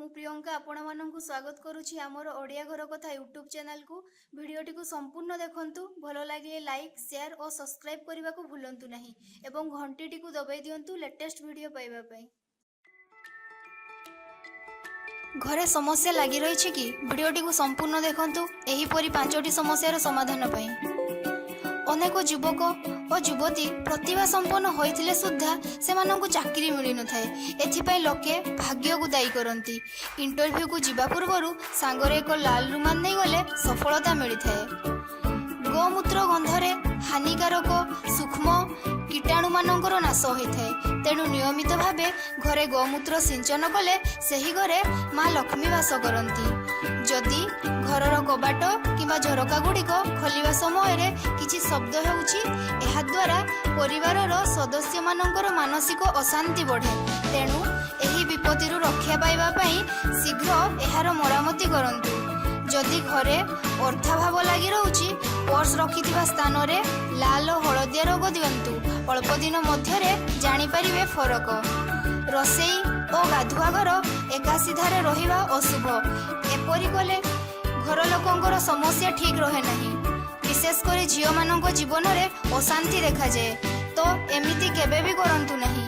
प्रियंका आपण माननकु स्वागत करुछि हमर ओडिया घर कथा यूट्यूब चैनल को। भिडियोटी को संपूर्ण देखंतु, भलो लागिले लाइक शेयर और सब्सक्राइब करने को भूलंतु नहीं एवं घंटीटी को दबाई दियंतु लेटेस्ट वीडियो पाइबा पई। घरे समस्या लगी रही कि भिडियोटी को संपूर्ण देखंतु, एही परी 5टी समस्यार समाधान पई। अनेक युवक और युवती प्रतिभा संपन्न होइथिले सुद्धा सेमानंकु चाकरी मिली न थाए। एथिपाई लोके भाग्य को दायी करंती। इंटरव्यू को जीवा पूर्वरु सांगरे एक लाल रुमाल नहीं गले सफलता मिली थाए। गोमूत्र गंधरे हानिकारक सूक्ष्म कीटाणु मानकर नाश होता है। तेणु नियमित भावे घरे गोमूत्र सिंचन कले सही घरे माँ लक्ष्मी वास करती। जदि घरर कबाट किंवा झरका गुड़िक खोलिबा समय रे किछि शब्द हेउछि, एहा द्वारा परिवारर सदस्य मानकर मानसिक अशांति बढ़े। तेणु एही विपत्तिरु रक्षा पाइबा पई शीघ्र एहार मरामती करंतु। जदि घरे अर्थाभाव लगी रहुछि, पर्स रखिथिबा स्थान रे लाल हलदिया रंग दियंतु। अल्प दिन मध्यरे जानि परिबे फरक। रोषेई और गाधुआ घर एका सीधारे रहिबा अशुभ। एपरि कले घर लोकंकर समस्या ठीक रहे नहीं। विशेषकर झियो मानक जीवन में अशांति देखा जाए। तो एमिति केबे भी करंतु नहीं।